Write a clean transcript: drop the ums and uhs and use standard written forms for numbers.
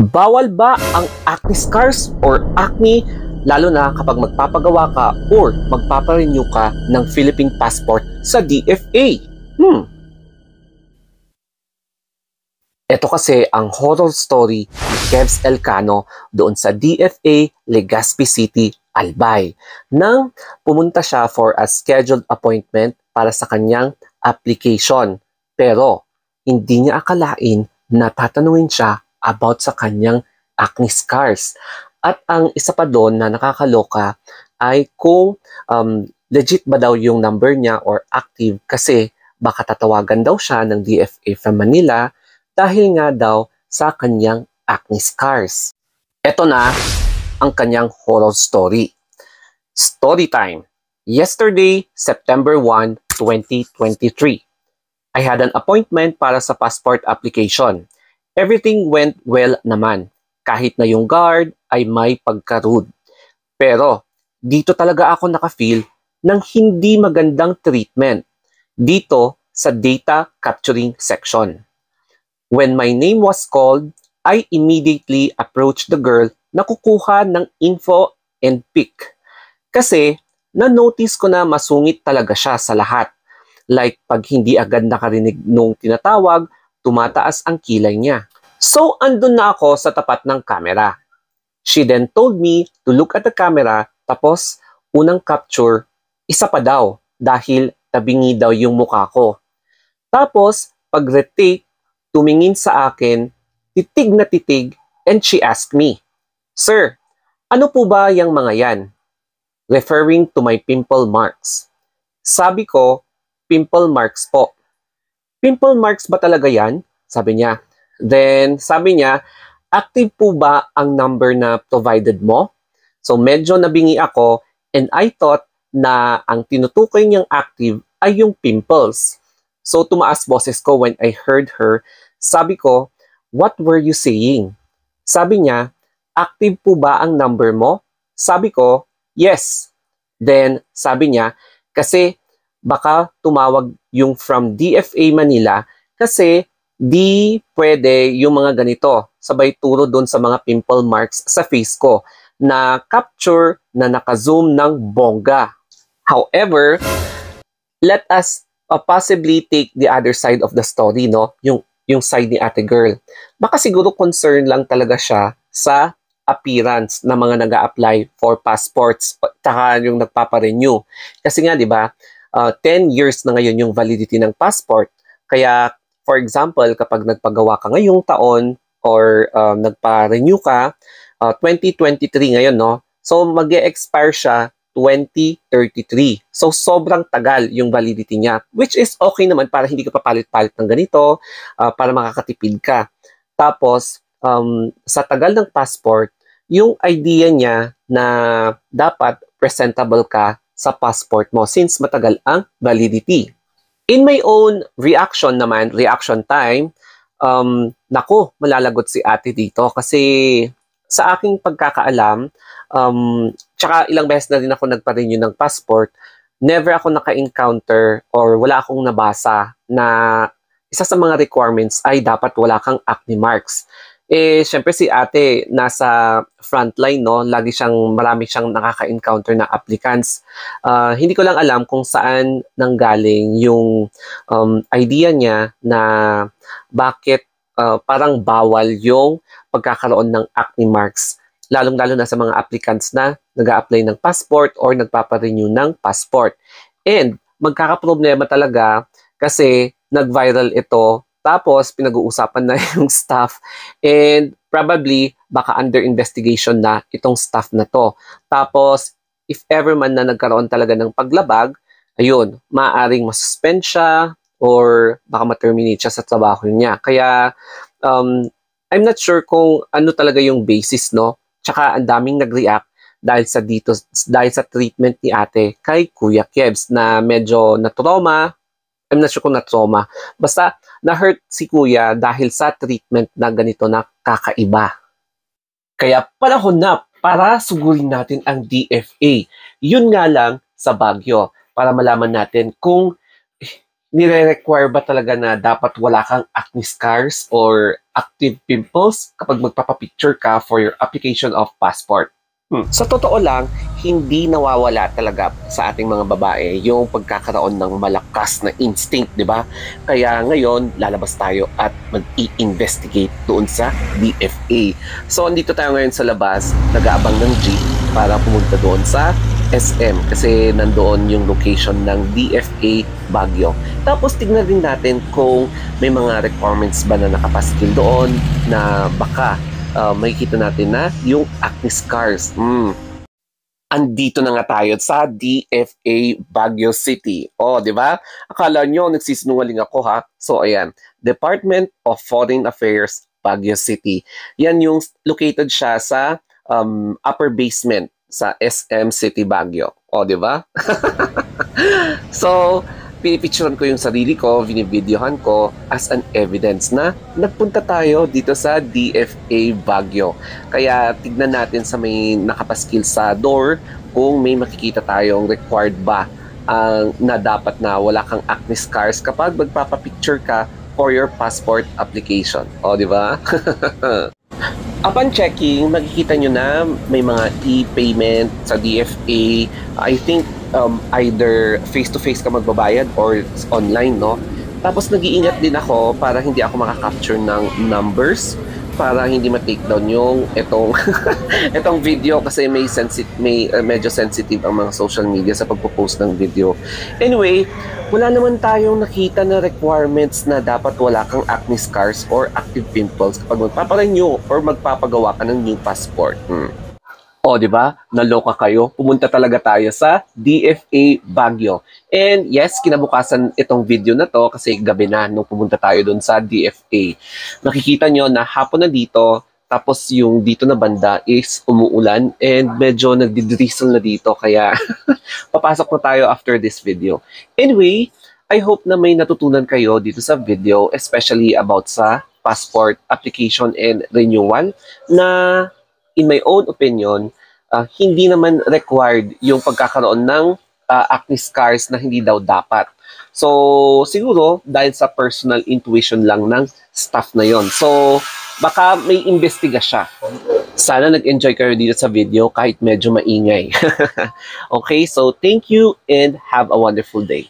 Bawal ba ang acne scars or acne lalo na kapag magpapagawa ka or magpaparenew ka ng Philippine passport sa DFA? Ito kasi ang horror story ni Kevs Elcano doon sa DFA Legazpi City, Albay, nang pumunta siya for a scheduled appointment para sa kanyang application. Pero hindi niya akalain na tatanungin siya about sa kanyang acne scars. At ang isa pa doon na nakakaloka ay kung legit ba daw yung number niya or active, kasi baka tatawagan daw siya ng DFA from Manila dahil nga daw sa kanyang acne scars. Ito na ang kanyang horror story. Story time. Yesterday, September 1, 2023. I had an appointment para sa passport application. Everything went well naman, kahit na yung guard ay may pagka-rude. Pero dito talaga ako nakafeel ng hindi magandang treatment dito sa data capturing section. When my name was called, I immediately approached the girl na kukuha ng info and pic. Kasi na-notice ko na masungit talaga siya sa lahat. Like pag hindi agad nakarinig nung tinatawag, tumataas ang kilay niya. So andun na ako sa tapat ng camera. She then told me to look at the camera, tapos unang capture, isa pa daw dahil tabingi daw yung mukha ko. Tapos pag retake, tumingin sa akin, titig na titig, and she asked me, "Sir, ano po ba yung mga yan?" Referring to my pimple marks. Sabi ko, "Pimple marks po." "Pimple marks ba talaga yan?" sabi niya. Then sabi niya, "Active po ba ang number na provided mo?" So medyo nabingi ako and I thought na ang tinutukoy niyang active ay yung pimples. So tumaas boses ko when I heard her. Sabi ko, "What were you saying?" Sabi niya, "Active po ba ang number mo?" Sabi ko, "Yes." Then sabi niya, kasi baka tumawag yung from DFA Manila kasi di pwede yung mga ganito. Sabay turo doon sa mga pimple marks sa face ko na capture na naka-zoom ng bongga. However, let us possibly take the other side of the story, no? Yung side ni ate girl. Baka siguro concern lang talaga siya sa appearance ng mga nag-a-apply for passports tsaka yung nagpaparenew. Kasi nga, di ba, 10 years na ngayon yung validity ng passport. Kaya, for example, kapag nagpagawa ka ngayong taon or nagpa-renew ka, 2023 ngayon, no? So, mag-e-expire siya 2033. So, sobrang tagal yung validity niya, which is okay naman para hindi ka papalit-palit ng ganito, para makakatipid ka. Tapos, sa tagal ng passport, yung idea niya na dapat presentable ka sa passport mo since matagal ang validity. In my own reaction naman, reaction time, naku, malalagot si ate dito kasi sa aking pagkakaalam, tsaka ilang beses na rin ako nagpa-renew ng passport, never ako naka-encounter or wala akong nabasa na isa sa mga requirements ay dapat wala kang acne marks. Eh, syempre si ate nasa frontline, no? Marami siyang nakaka-encounter na applicants. Hindi ko lang alam kung saan nanggaling yung idea niya na bakit parang bawal yung pagkakaroon ng acne marks, lalong-lalo na sa mga applicants na nag-a-apply ng passport or nagpapa-renew ng passport. And magkakaproblema talaga kasi nag-viral ito, tapos pinag-uusapan na yung staff and probably baka under investigation na itong staff na to. Tapos if ever man na nagkaroon talaga ng paglabag, ayun, maaaring masuspend siya or baka ma-terminate siya sa trabaho niya. Kaya I'm not sure kung ano talaga yung basis, no? Tsaka ang daming nag-react dahil sa treatment ni ate kay Kuya Kevs na medyo na-trauma. I'm not sure kung na-trauma. Basta na-hurt si Kuya dahil sa treatment na ganito na kakaiba. Kaya panahon na para sugurin natin ang DFA. Yun nga lang sa Baguio para malaman natin kung nire-require ba talaga na dapat wala kang acne scars or active pimples kapag magpapapicture ka for your application of passport? Sa totoo lang, hindi nawawala talaga sa ating mga babae yung pagkakaroon ng malakas na instinct, di ba? Kaya ngayon, lalabas tayo at mag-i-investigate doon sa DFA. So, andito tayo ngayon sa labas, nag-aabang ng jeep para pumunta doon sa SM kasi nandoon yung location ng DFA Baguio. Tapos tignan din natin kung may mga requirements ba na nakapaskil doon na baka makikita natin na yung acne scars. Andito na nga tayo sa DFA Baguio City. Oh, di ba? Akala nyo nagsisinungaling ako ha? So ayan, Department of Foreign Affairs Baguio City. Yan yung located siya sa upper basement sa SM City Baguio. Oh, di ba? So, pinipicturean ko yung sarili ko, binibidyohan ko as an evidence na nagpunta tayo dito sa DFA Baguio. Kaya tignan natin sa may nakapaskil sa door kung may makikita tayong required ba na dapat na wala kang acne scars kapag magpapapicture ka for your passport application. O, di ba? Upon checking, makikita nyo na may mga e-payment sa DFA. I think either face-to-face ka magbabayad or online, no? Tapos nag-iingat din ako para hindi ako makaka-capture ng numbers para hindi ma-take down yung itong video kasi medyo sensitive ang mga social media sa pagpo-post ng video. Anyway, wala naman tayong nakita na requirements na dapat wala kang acne scars or active pimples kapag magpaparenew or magpapagawa ka ng new passport. O, di ba? Naloka kayo. Pumunta talaga tayo sa DFA Baguio. And yes, kinabukasan itong video na to kasi gabi na nung pumunta tayo doon sa DFA. Makikita nyo na hapon na dito, tapos yung dito na banda is umuulan and medyo nagdidrizzle na dito kaya papasok na tayo after this video. Anyway, I hope na may natutunan kayo dito sa video, especially about sa passport application and renewal na in my own opinion, hindi naman required yung pagkakaroon ng acne scars na hindi daw dapat. So, siguro, dahil sa personal intuition lang ng staff na yon. So, baka may imbestiga siya. Sana nag-enjoy kayo dito sa video kahit medyo maingay. Okay, so thank you and have a wonderful day.